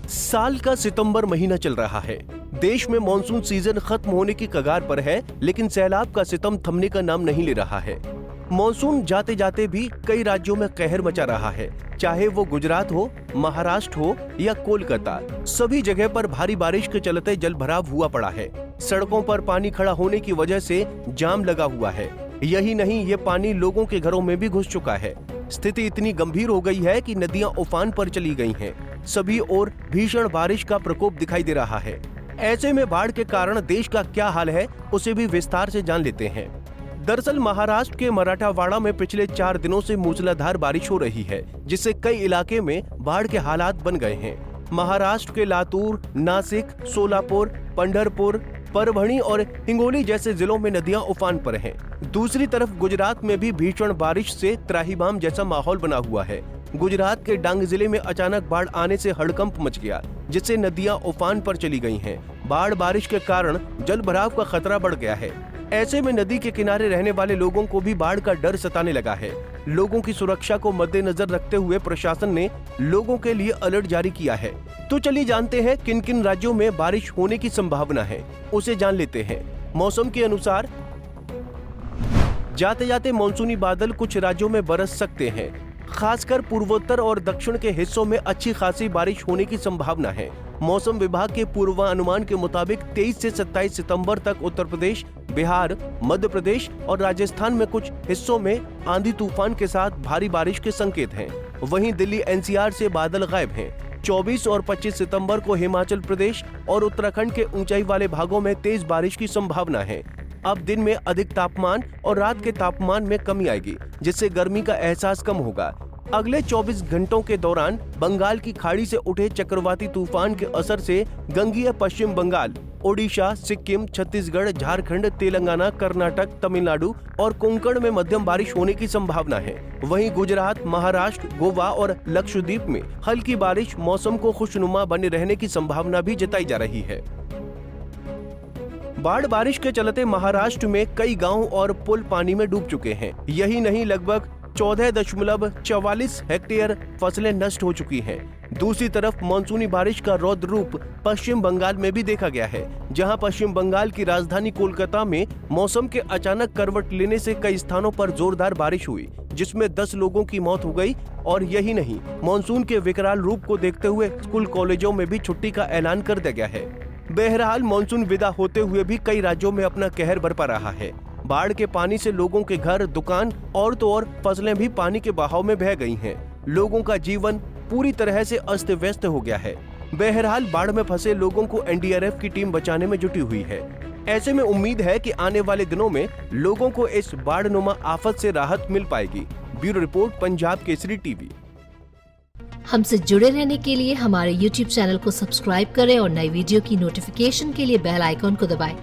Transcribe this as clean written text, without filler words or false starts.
साल का सितंबर महीना चल रहा है। देश में मॉनसून सीजन खत्म होने की कगार पर है, लेकिन सैलाब का सितम थमने का नाम नहीं ले रहा है। मॉनसून जाते जाते भी कई राज्यों में कहर मचा रहा है, चाहे वो गुजरात हो, महाराष्ट्र हो या कोलकाता। सभी जगह पर भारी बारिश के चलते जलभराव हुआ पड़ा है। सड़कों पर पानी खड़ा होने की वजह से जाम लगा हुआ है। यही नहीं, ये पानी लोगों के घरों में भी घुस चुका है। स्थिति इतनी गंभीर हो गई है कि नदियां उफान पर चली गई हैं। सभी ओर भीषण बारिश का प्रकोप दिखाई दे रहा है। ऐसे में बाढ़ के कारण देश का क्या हाल है, उसे भी विस्तार से जान लेते हैं। दरअसल महाराष्ट्र के मराठावाड़ा में पिछले 4 दिनों से मूसलाधार बारिश हो रही है, जिससे कई इलाके में बाढ़ के हालात बन गए हैं। महाराष्ट्र के लातूर, नासिक, सोलापुर, पंढरपुर, परभणी और हिंगोली जैसे जिलों में नदियां उफान पर हैं। दूसरी तरफ गुजरात में भी भीषण बारिश से त्राहिमाम जैसा माहौल बना हुआ है। गुजरात के डांग जिले में अचानक बाढ़ आने से हड़कंप मच गया, जिससे नदियां उफान पर चली गई हैं। बाढ़ बारिश के कारण जल भराव का खतरा बढ़ गया है। ऐसे में नदी के किनारे रहने वाले लोगों को भी बाढ़ का डर सताने लगा है। लोगों की सुरक्षा को मद्देनजर रखते हुए प्रशासन ने लोगों के लिए अलर्ट जारी किया है। तो चलिए जानते हैं किन किन राज्यों में बारिश होने की संभावना है, उसे जान लेते हैं। मौसम के अनुसार जाते जाते मानसूनी बादल कुछ राज्यों में बरस सकते हैं। खासकर पूर्वोत्तर और दक्षिण के हिस्सों में अच्छी खासी बारिश होने की संभावना है। मौसम विभाग के पूर्वानुमान के मुताबिक 23 से 27 सितंबर तक उत्तर प्रदेश, बिहार, मध्य प्रदेश और राजस्थान में कुछ हिस्सों में आंधी तूफान के साथ भारी बारिश के संकेत हैं। वहीं दिल्ली एनसीआर से बादल गायब हैं। 24 और 25 सितंबर को हिमाचल प्रदेश और उत्तराखंड के ऊंचाई वाले भागों में तेज बारिश की संभावना है। अब दिन में अधिक तापमान और रात के तापमान में कमी आएगी, जिससे गर्मी का एहसास कम होगा। अगले 24 घंटों के दौरान बंगाल की खाड़ी से उठे चक्रवाती तूफान के असर से गंगीय पश्चिम बंगाल, ओडिशा, सिक्किम, छत्तीसगढ़, झारखंड, तेलंगाना, कर्नाटक, तमिलनाडु और कोंकण में मध्यम बारिश होने की संभावना है। वहीं गुजरात, महाराष्ट्र, गोवा और लक्षद्वीप में हल्की बारिश मौसम को खुशनुमा बने रहने की संभावना भी जताई जा रही है। बाढ़ बारिश के चलते महाराष्ट्र में कई गांव और पुल पानी में डूब चुके हैं। यही नहीं, लगभग 14.44 हेक्टेयर फसलें नष्ट हो चुकी हैं। दूसरी तरफ मानसूनी बारिश का रौद्र रूप पश्चिम बंगाल में भी देखा गया है, जहां पश्चिम बंगाल की राजधानी कोलकाता में मौसम के अचानक करवट लेने से कई स्थानों पर जोरदार बारिश हुई, जिसमें 10 लोगों की मौत हो गई। और यही नहीं, मानसून के विकराल रूप को देखते हुए स्कूल कॉलेजों में भी छुट्टी का ऐलान कर दिया गया है। बहरहाल मानसून विदा होते हुए भी कई राज्यों में अपना कहर बरपा रहा है। बाढ़ के पानी से लोगों के घर, दुकान और तो और फसलें भी पानी के बहाव में बह गई हैं। लोगों का जीवन पूरी तरह से अस्त व्यस्त हो गया है। बहरहाल बाढ़ में फंसे लोगों को एनडीआरएफ की टीम बचाने में जुटी हुई है। ऐसे में उम्मीद है कि आने वाले दिनों में लोगों को इस बाढ़नुमा आफत से राहत मिल पाएगी। Bureau report, Punjab Kesari TV. हमसे जुड़े रहने के लिए हमारे YouTube चैनल को सब्सक्राइब करें और नई वीडियो की नोटिफिकेशन के लिए बेल आइकॉन को दबाएं।